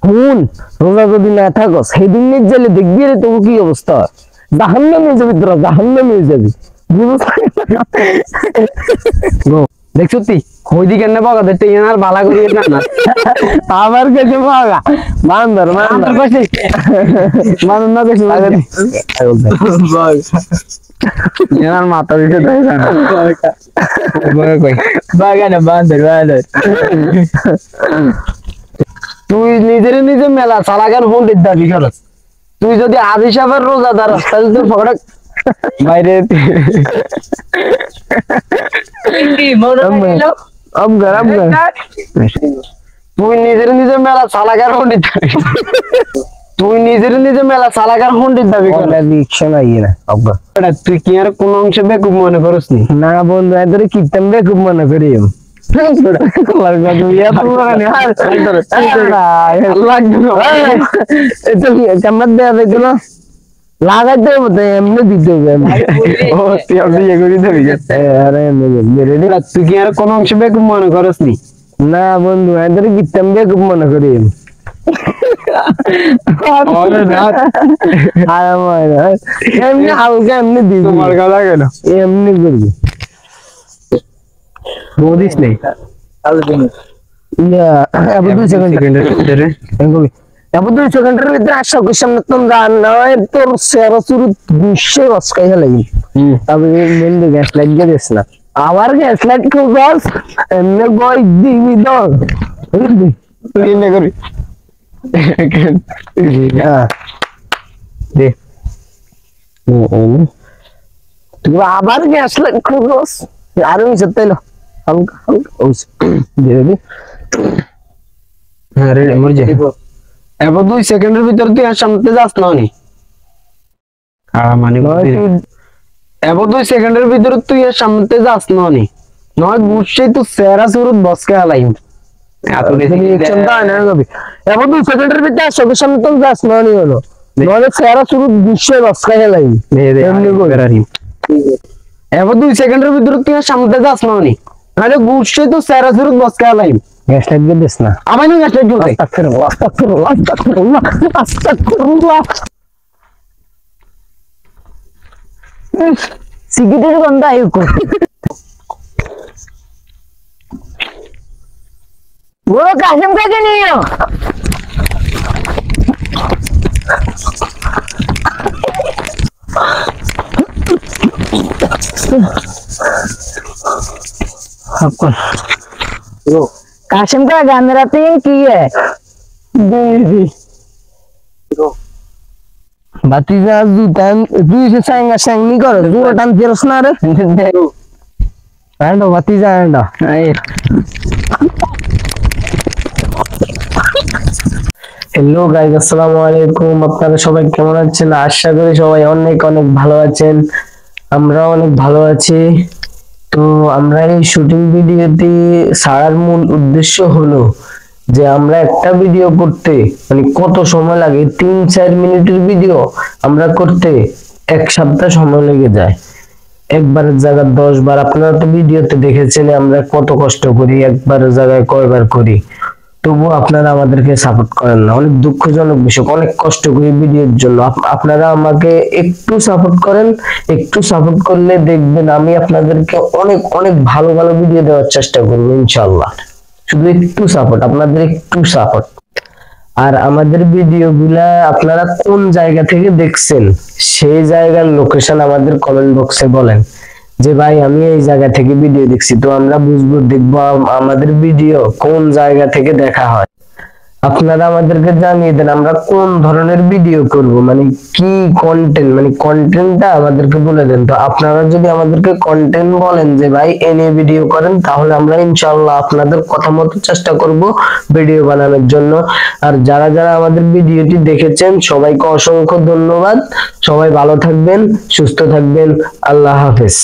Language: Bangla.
হুন রোজা যদি না থাকো সেদিন জেলে দেখবি রে তোর কি অবস্থা, জাহান্নামে যাবি তোরা, জাহান্নামে যাবি। দেখছো তুই ওইদিকে না বাবা দেখতে আর ভালো করি না আবার কাছে বাগা বান্দর বান্দর মানুষ না দেখছো এনার মাথা দিতে দেয় না বাগানে বান্দর বান্দর তুই নিজের নিজে মেলা চালাগান পন্ডিত দাবি করস, তুই যদি আদি সাহেবের রোজাদার তাহলে তোর পকেটে বাইরে তুই নিজের নিজে মেলা চালাগার পন্ডিত দাবি, তুই নিজের নিজে মেলা চালাগার পন্ডিত দাবি কর। তুই কি আর কোন অংশে বেকুব মনে করস নি? না বন্ধু এদের কীর্তন খুব মনে করি লাগাইতে হবে এমনি দিতে হবে। তুই কি আর কোন অংশে বেকুব মনে করস নি? না বন্ধু এদের কীর্তন খুব মনে করি এমনি হালকা এমনি দিবি, এমনি করবি বদিস নেই সেকেন্ডের ভিতরে আশা করি সামনে তোর গান নয় তোর সেরা শুরু গুছিয়ে বসকাই লাগি, তবে মেনলি গ্যাস লাইট দিয়ে দিস না, আবার গ্যাস লাইট খুব বস এমনি বই দিবি দর করি দে তুই আবার গ্যাস লাইট খুব বস আরো মিশতে এলো হালকা হালকা দিয়ে দিবি। হ্যাঁ রে মর যা এবার 2 সেকেন্ডের ভিতর তুই আর সামনে যাস না নি মানে এবার 2 সেকেন্ডের ভিতর তুই আর সামনে যাস না নি, নয় গুছিয়ে তো সেরা শুরু বসকে হালাই এত রিঅ্যাকশন দা না গবি এবার 2 সেকেন্ডের ভিতরে সঙ্গে সামনে তো যাস না নি হলো, নয় সেরা শুরু গুছিয়ে বসকে হালাই এমনি করে এবার 2 সেকেন্ডের ভিতর তুই আর সামনে যাস না নি, নাহলে গুছিয়ে তো সেরা শুরু বসকে হালাই গ্যাস লাইট দিয়ে দিস না। আমার না গ্যাস লাইট জ্বলছে আস্তাগফিরুল্লাহ আস্তাগফিরুল্লাহ আস্তাগফিরুল্লাহ আস্তাগফিরুল্লাহ সিগারেটের গন্ধ আয়ু কর ও কাশিম কাকে নিও काशिम का गान राते की है भतीजा जुटान दुई से सांगा सांग नहीं करो दूर टान फिरस ना रे आंडो भतीजा आंडो হ্যালো গাইস আসসালামু আলাইকুম, আপনারা সবাই কেমন আছেন? আশা করি সবাই অনেক অনেক ভালো আছেন, আমরা অনেক ভালো আছি। তো আমরা এই শুটিং ভিডিওটি ছাড়ার মূল উদ্দেশ্য হলো যে আমরা একটা ভিডিও করতে মানে কত সময় লাগে, 3-4 মিনিটের ভিডিও আমরা করতে 1 সপ্তাহ সময় লেগে যায়, একবারের জায়গায় 10 বার। আপনারা তো ভিডিওতে দেখেছেন আমরা কত কষ্ট করি, একবারের জায়গায় কয়বার করি, তবু আপনারা আমাদেরকে সাপোর্ট করেন না, অনেক দুঃখজনক বিষয়। অনেক কষ্ট করি ভিডিওর জন্য, আপনারা আমাকে একটু সাপোর্ট করেন, একটু সাপোর্ট করলে দেখবেন আমি আপনাদেরকে অনেক অনেক ভালো ভালো ভিডিও দেওয়ার চেষ্টা করবো ইনশাআল্লাহ। শুধু একটু সাপোর্ট, আপনাদের একটু সাপোর্ট। আর আমাদের ভিডিওগুলা আপনারা কোন জায়গা থেকে দেখছেন সেই জায়গার লোকেশন আমাদের কমেন্ট বক্সে বলেন যে ভাই আমি এই জায়গা থেকে ভিডিও দেখছি, তো আমরা বুঝবো দেখবো আমাদের ভিডিও কোন জায়গা থেকে দেখা হয়। আপনারা আমাদেরকে জানিয়ে দেন আমরা কোন ধরনের ভিডিও করব, মানে কি কন্টেন্ট, মানে কন্টেন্টটা আমাদেরকে বলে দেন। তো আপনারা যদি আমাদেরকে কন্টেন্ট বলেন যে ভাই এনে ভিডিও করেন, তাহলে আমরা ইনশাআল্লাহ আপনাদের কথা মতো চেষ্টা করব ভিডিও বানানোর জন্য। আর যারা যারা আমাদের ভিডিওটি দেখেছেন সবাইকে অসংখ্য ধন্যবাদ। সবাই ভালো থাকবেন, সুস্থ থাকবেন, আল্লাহ হাফেজ।